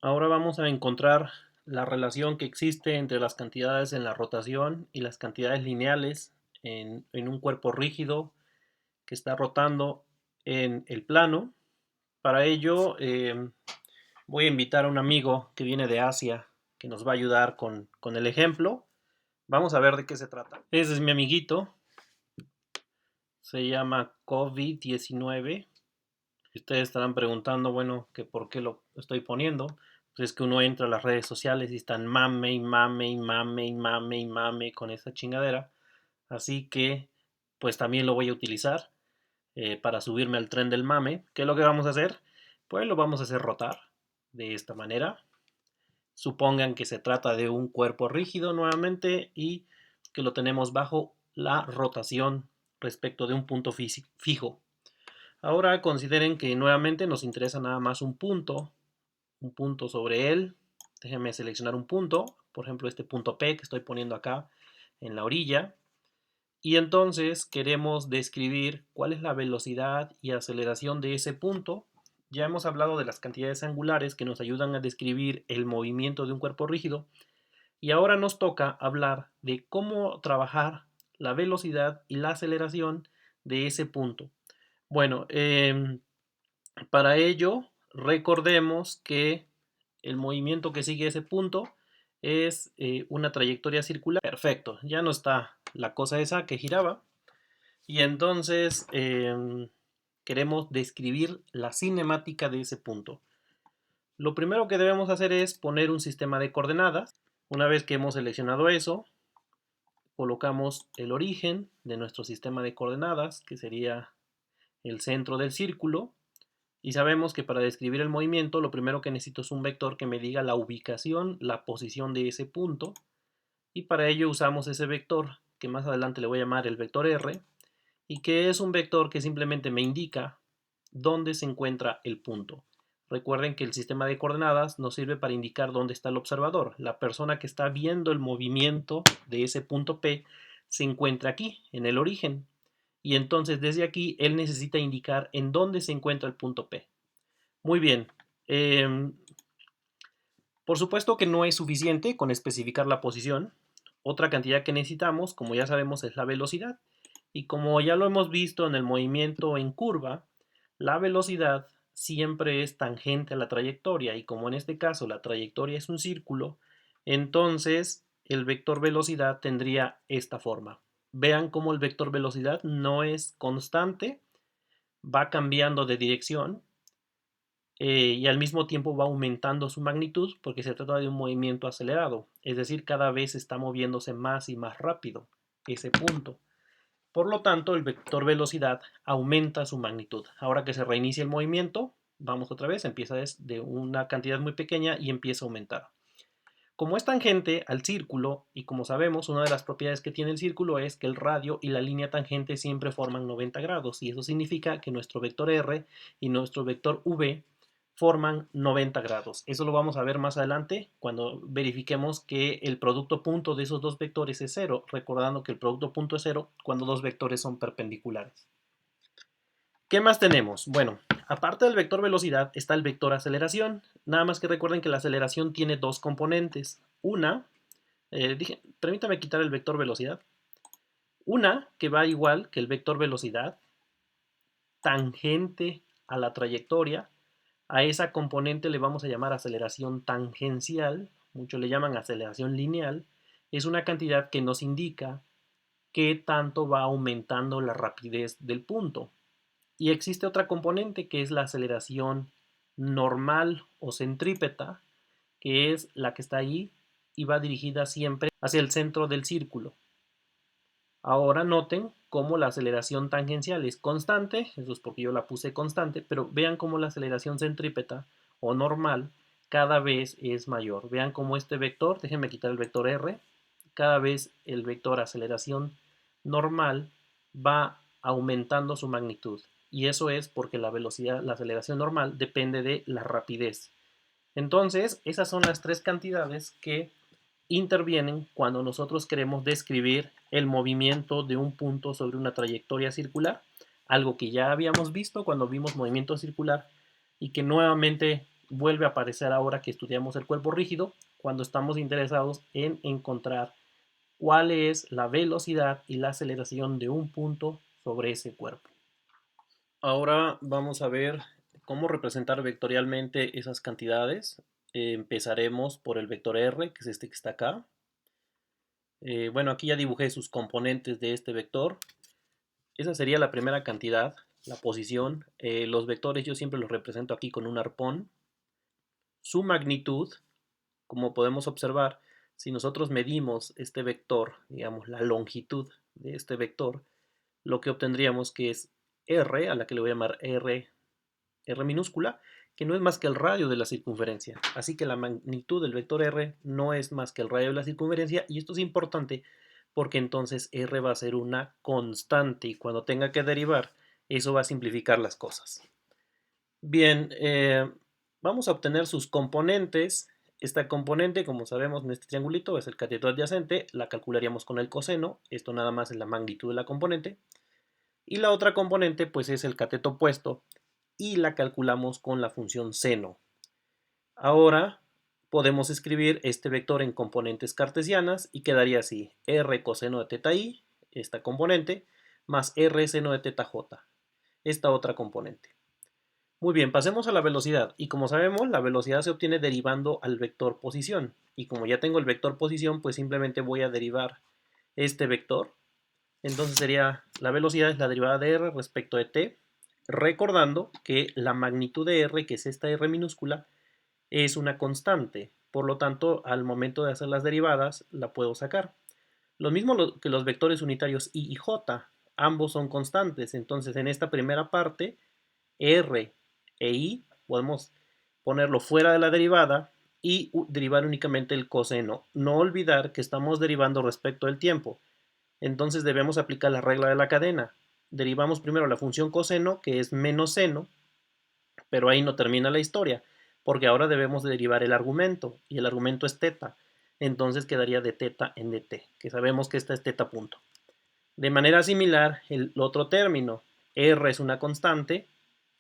Ahora vamos a encontrar la relación que existe entre las cantidades en la rotación y las cantidades lineales en un cuerpo rígido que está rotando en el plano. Para ello voy a invitar a un amigo que viene de Asia que nos va a ayudar con el ejemplo. Vamos a ver de qué se trata. Ese es mi amiguito, se llama COVID-19. Ustedes estarán preguntando, bueno, que por qué lo estoy poniendo. Pues es que uno entra a las redes sociales y están mame y mame y mame y mame y mame con esta chingadera. Así que, pues también lo voy a utilizar para subirme al tren del mame. ¿Qué es lo que vamos a hacer? Pues lo vamos a hacer rotar de esta manera. Supongan que se trata de un cuerpo rígido nuevamente y que lo tenemos bajo la rotación respecto de un punto fijo. Ahora consideren que nuevamente nos interesa nada más un punto sobre él. Déjenme seleccionar un punto, por ejemplo este punto P que estoy poniendo acá en la orilla. Y entonces queremos describir cuál es la velocidad y aceleración de ese punto. Ya hemos hablado de las cantidades angulares que nos ayudan a describir el movimiento de un cuerpo rígido. Y ahora nos toca hablar de cómo trabajar la velocidad y la aceleración de ese punto. Bueno, para ello recordemos que el movimiento que sigue ese punto es una trayectoria circular. Perfecto, ya no está la cosa esa que giraba. Y entonces queremos describir la cinemática de ese punto. Lo primero que debemos hacer es poner un sistema de coordenadas. Una vez que hemos seleccionado eso, colocamos el origen de nuestro sistema de coordenadas, que sería el centro del círculo. Y sabemos que para describir el movimiento, lo primero que necesito es un vector que me diga la ubicación, la posición de ese punto. Y para ello usamos ese vector, que más adelante le voy a llamar el vector R, y que es un vector que simplemente me indica dónde se encuentra el punto. Recuerden que el sistema de coordenadas nos sirve para indicar dónde está el observador. La persona que está viendo el movimiento de ese punto P se encuentra aquí, en el origen. Y entonces desde aquí él necesita indicar en dónde se encuentra el punto P. Muy bien. Por supuesto que no es suficiente con especificar la posición. Otra cantidad que necesitamos, como ya sabemos, es la velocidad. Y como ya lo hemos visto en el movimiento en curva, la velocidad siempre es tangente a la trayectoria. Y como en este caso la trayectoria es un círculo, entonces el vector velocidad tendría esta forma. Vean cómo el vector velocidad no es constante, va cambiando de dirección y al mismo tiempo va aumentando su magnitud porque se trata de un movimiento acelerado, es decir, cada vez está moviéndose más y más rápido ese punto. Por lo tanto, el vector velocidad aumenta su magnitud. Ahora que se reinicia el movimiento, vamos otra vez, empieza de una cantidad muy pequeña y empieza a aumentar. Como es tangente al círculo, y como sabemos, una de las propiedades que tiene el círculo es que el radio y la línea tangente siempre forman 90 grados, y eso significa que nuestro vector R y nuestro vector V forman 90 grados. Eso lo vamos a ver más adelante cuando verifiquemos que el producto punto de esos dos vectores es cero, recordando que el producto punto es cero cuando dos vectores son perpendiculares. ¿Qué más tenemos? Bueno, aparte del vector velocidad está el vector aceleración. Nada más que recuerden que la aceleración tiene dos componentes. Permítame quitar el vector velocidad. Una que va igual que el vector velocidad, tangente a la trayectoria. A esa componente le vamos a llamar aceleración tangencial. Muchos le llaman aceleración lineal. Es una cantidad que nos indica qué tanto va aumentando la rapidez del punto. Y existe otra componente que es la aceleración normal o centrípeta, que es la que está ahí y va dirigida siempre hacia el centro del círculo. Ahora noten cómo la aceleración tangencial es constante, eso es porque yo la puse constante, pero vean cómo la aceleración centrípeta o normal cada vez es mayor. Vean cómo este vector, déjenme quitar el vector R, cada vez el vector aceleración normal va aumentando su magnitud. Y eso es porque la velocidad, la aceleración normal depende de la rapidez. Entonces, esas son las tres cantidades que intervienen cuando nosotros queremos describir el movimiento de un punto sobre una trayectoria circular, algo que ya habíamos visto cuando vimos movimiento circular y que nuevamente vuelve a aparecer ahora que estudiamos el cuerpo rígido, cuando estamos interesados en encontrar cuál es la velocidad y la aceleración de un punto sobre ese cuerpo. Ahora vamos a ver cómo representar vectorialmente esas cantidades. Empezaremos por el vector R, que es este que está acá. Bueno, aquí ya dibujé sus componentes de este vector. Esa sería la primera cantidad, la posición. Los vectores yo siempre los represento aquí con un arpón. Su magnitud, como podemos observar, si nosotros medimos este vector, digamos la longitud de este vector, lo que obtendríamos que es R, a la que le voy a llamar R minúscula, que no es más que el radio de la circunferencia. Así que la magnitud del vector R no es más que el radio de la circunferencia, y esto es importante porque entonces R va a ser una constante y cuando tenga que derivar, eso va a simplificar las cosas. Bien, vamos a obtener sus componentes. Esta componente, como sabemos en este triangulito, es el cateto adyacente, la calcularíamos con el coseno, esto nada más es la magnitud de la componente. Y la otra componente pues es el cateto opuesto y la calculamos con la función seno. Ahora podemos escribir este vector en componentes cartesianas y quedaría así: r coseno de teta i, esta componente, más r seno de teta j, esta otra componente. Muy bien, pasemos a la velocidad. Y como sabemos, la velocidad se obtiene derivando al vector posición. Y como ya tengo el vector posición, pues simplemente voy a derivar este vector. Entonces sería, la velocidad es la derivada de r respecto de t, recordando que la magnitud de r, que es esta r minúscula, es una constante. Por lo tanto, al momento de hacer las derivadas, la puedo sacar. Lo mismo que los vectores unitarios i y j, ambos son constantes. Entonces, en esta primera parte, r e i podemos ponerlo fuera de la derivada y derivar únicamente el coseno. No olvidar que estamos derivando respecto del tiempo. Entonces debemos aplicar la regla de la cadena. Derivamos primero la función coseno, que es menos seno, pero ahí no termina la historia, porque ahora debemos derivar el argumento, y el argumento es teta. Entonces quedaría de teta en dt, que sabemos que esta es teta punto. De manera similar, el otro término, r es una constante,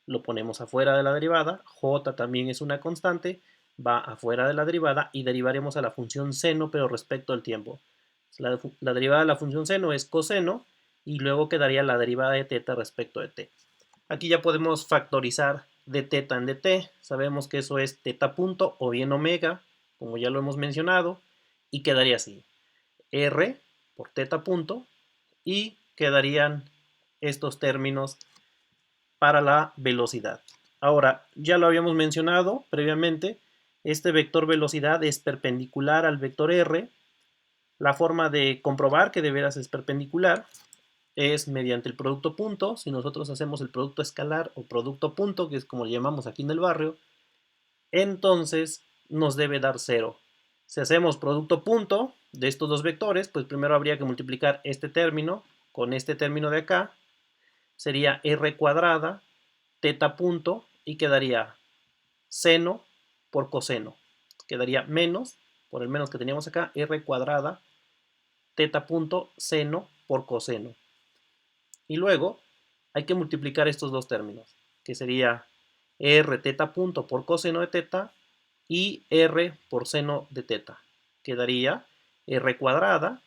lo ponemos afuera de la derivada, j también es una constante, va afuera de la derivada y derivaremos a la función seno, pero respecto al tiempo. La derivada de la función seno es coseno y luego quedaría la derivada de teta respecto de t. Aquí ya podemos factorizar de teta en dt, sabemos que eso es teta punto o bien omega, como ya lo hemos mencionado, y quedaría así: r por teta punto, y quedarían estos términos para la velocidad. Ahora, ya lo habíamos mencionado previamente, este vector velocidad es perpendicular al vector r. La forma de comprobar que de veras es perpendicular es mediante el producto punto. Si nosotros hacemos el producto escalar o producto punto, que es como lo llamamos aquí en el barrio, entonces nos debe dar 0. Si hacemos producto punto de estos dos vectores, pues primero habría que multiplicar este término con este término de acá, sería r cuadrada, teta punto, y quedaría seno por coseno. Quedaría menos, por el menos que teníamos acá, r cuadrada, teta punto, seno por coseno. Y luego hay que multiplicar estos dos términos, que sería r teta punto por coseno de teta y r por seno de teta. Quedaría r cuadrada,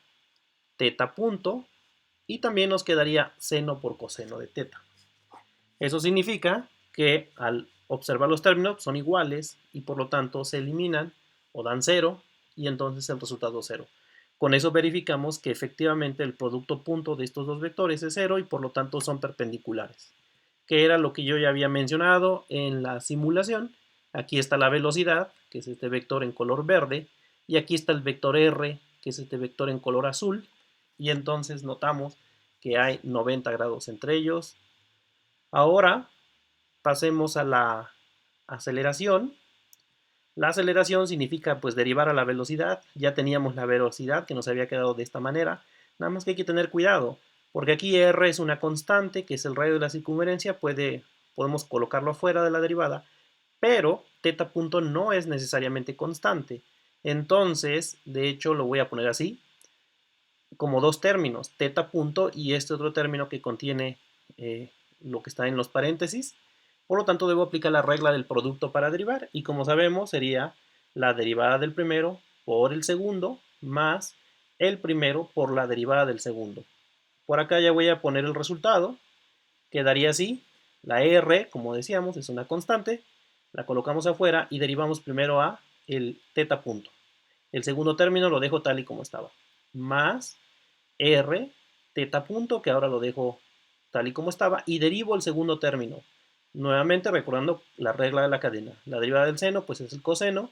teta punto, y también nos quedaría seno por coseno de teta. Eso significa que al observar los términos son iguales y por lo tanto se eliminan o dan 0 y entonces el resultado es 0. Con eso verificamos que efectivamente el producto punto de estos dos vectores es 0 y por lo tanto son perpendiculares, que era lo que yo ya había mencionado en la simulación. Aquí está la velocidad, que es este vector en color verde, y aquí está el vector r, que es este vector en color azul, y entonces notamos que hay 90 grados entre ellos. Ahora pasemos a la aceleración. La aceleración significa pues derivar a la velocidad. Ya teníamos la velocidad que nos había quedado de esta manera. Nada más que hay que tener cuidado, porque aquí r es una constante, que es el radio de la circunferencia. Podemos colocarlo afuera de la derivada, pero teta punto no es necesariamente constante. Entonces, de hecho, lo voy a poner así, como dos términos, teta punto y este otro término que contiene lo que está en los paréntesis. Por lo tanto, debo aplicar la regla del producto para derivar, y como sabemos, sería la derivada del primero por el segundo más el primero por la derivada del segundo. Por acá ya voy a poner el resultado. Quedaría así: la R, como decíamos, es una constante, la colocamos afuera y derivamos primero a el teta punto. El segundo término lo dejo tal y como estaba, más R teta punto, que ahora lo dejo tal y como estaba, y derivo el segundo término. Nuevamente recordando la regla de la cadena. La derivada del seno pues es el coseno,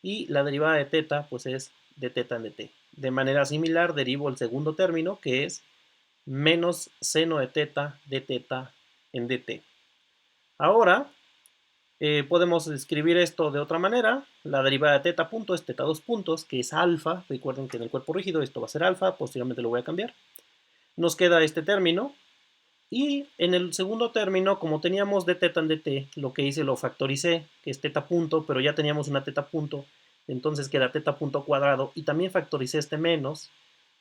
y la derivada de teta pues es de teta en dt. De manera similar derivo el segundo término, que es menos seno de teta en dt. Ahora podemos escribir esto de otra manera. La derivada de teta punto es teta 2 puntos, que es alfa. Recuerden que en el cuerpo rígido esto va a ser alfa, posteriormente lo voy a cambiar. Nos queda este término, y en el segundo término, como teníamos de teta en dt, lo que hice lo factoricé, que es teta punto, pero ya teníamos una teta punto, entonces queda teta punto cuadrado, y también factoricé este menos,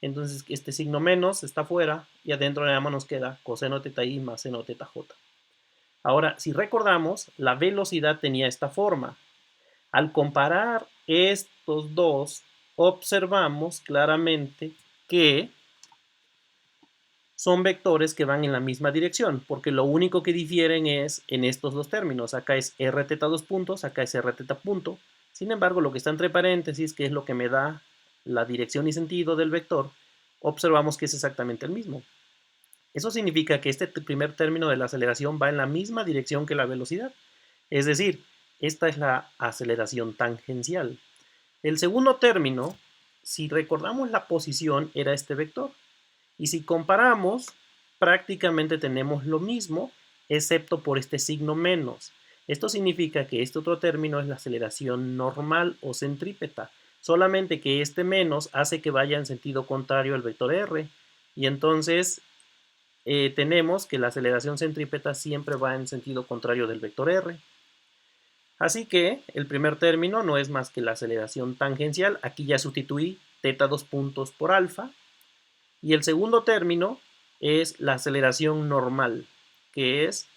entonces este signo menos está fuera, y adentro nada más nos queda coseno de teta i más seno de teta j. Ahora, si recordamos, la velocidad tenía esta forma. Al comparar estos dos, observamos claramente que son vectores que van en la misma dirección, porque lo único que difieren es en estos dos términos. Acá es r teta 2 puntos, acá es r teta punto. Sin embargo, lo que está entre paréntesis, que es lo que me da la dirección y sentido del vector, observamos que es exactamente el mismo. Eso significa que este primer término de la aceleración va en la misma dirección que la velocidad. Es decir, esta es la aceleración tangencial. El segundo término, si recordamos la posición, era este vector. Y si comparamos, prácticamente tenemos lo mismo, excepto por este signo menos. Esto significa que este otro término es la aceleración normal o centrípeta, solamente que este menos hace que vaya en sentido contrario al vector r, y entonces tenemos que la aceleración centrípeta siempre va en sentido contrario del vector r. Así que el primer término no es más que la aceleración tangencial. Aquí ya sustituí teta 2 puntos por alfa. Y el segundo término es la aceleración normal, que es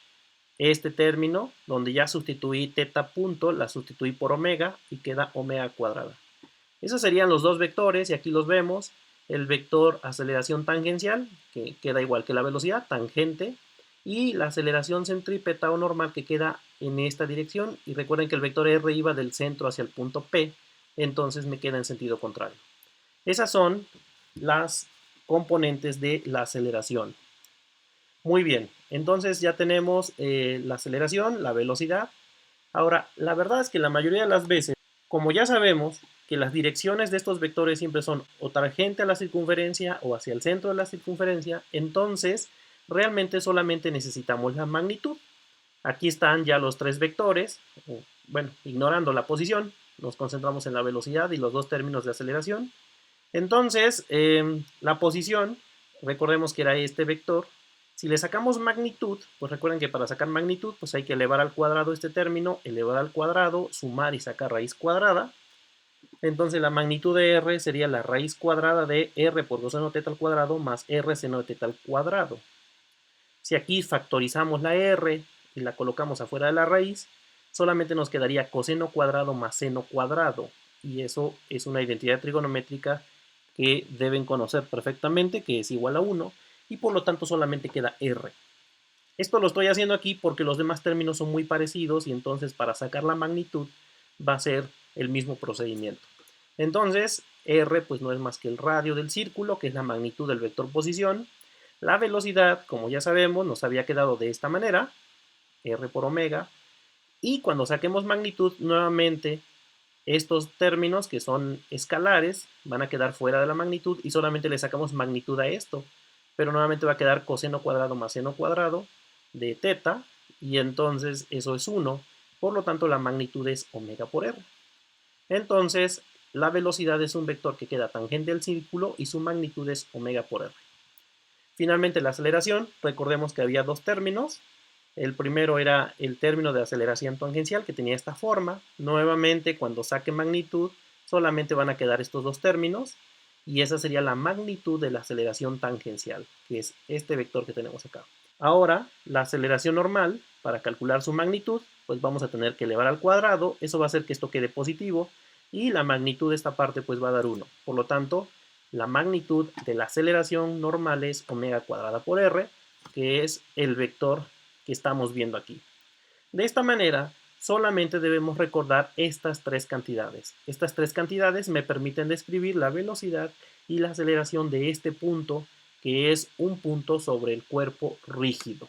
este término donde ya sustituí teta punto, la sustituí por omega y queda omega cuadrada. Esos serían los dos vectores, y aquí los vemos. El vector aceleración tangencial, que queda igual que la velocidad, tangente, y la aceleración centrípeta o normal, que queda en esta dirección. Y recuerden que el vector r iba del centro hacia el punto P, entonces me queda en sentido contrario. Esas son las componentes de la aceleración. Muy bien, entonces ya tenemos la aceleración, la velocidad. Ahora, la verdad es que la mayoría de las veces, como ya sabemos que las direcciones de estos vectores siempre son o tangente a la circunferencia o hacia el centro de la circunferencia, entonces realmente solamente necesitamos la magnitud. Aquí están ya los tres vectores. Bueno, ignorando la posición, nos concentramos en la velocidad y los dos términos de aceleración. Entonces, la posición, recordemos que era este vector. Si le sacamos magnitud, pues recuerden que para sacar magnitud, pues hay que elevar al cuadrado este término, elevar al cuadrado, sumar y sacar raíz cuadrada. Entonces la magnitud de r sería la raíz cuadrada de r por coseno teta al cuadrado más r seno de teta al cuadrado. Si aquí factorizamos la r y la colocamos afuera de la raíz, solamente nos quedaría coseno cuadrado más seno cuadrado. Y eso es una identidad trigonométrica que deben conocer perfectamente, que es igual a 1, y por lo tanto solamente queda r. Esto lo estoy haciendo aquí porque los demás términos son muy parecidos, y entonces para sacar la magnitud va a ser el mismo procedimiento. Entonces, r pues no es más que el radio del círculo, que es la magnitud del vector posición. La velocidad, como ya sabemos, nos había quedado de esta manera, r por omega, y cuando saquemos magnitud, nuevamente estos términos que son escalares van a quedar fuera de la magnitud y solamente le sacamos magnitud a esto, pero nuevamente va a quedar coseno cuadrado más seno cuadrado de teta, y entonces eso es 1, por lo tanto la magnitud es omega por r. Entonces la velocidad es un vector que queda tangente al círculo y su magnitud es omega por r. Finalmente la aceleración, recordemos que había dos términos. El primero era el término de aceleración tangencial, que tenía esta forma. Nuevamente, cuando saque magnitud, solamente van a quedar estos dos términos, y esa sería la magnitud de la aceleración tangencial, que es este vector que tenemos acá. Ahora, la aceleración normal, para calcular su magnitud, pues vamos a tener que elevar al cuadrado, eso va a hacer que esto quede positivo, y la magnitud de esta parte pues va a dar 1. Por lo tanto, la magnitud de la aceleración normal es omega cuadrada por r, que es el vector que estamos viendo aquí. De esta manera, solamente debemos recordar estas tres cantidades. Estas tres cantidades me permiten describir la velocidad y la aceleración de este punto, que es un punto sobre el cuerpo rígido.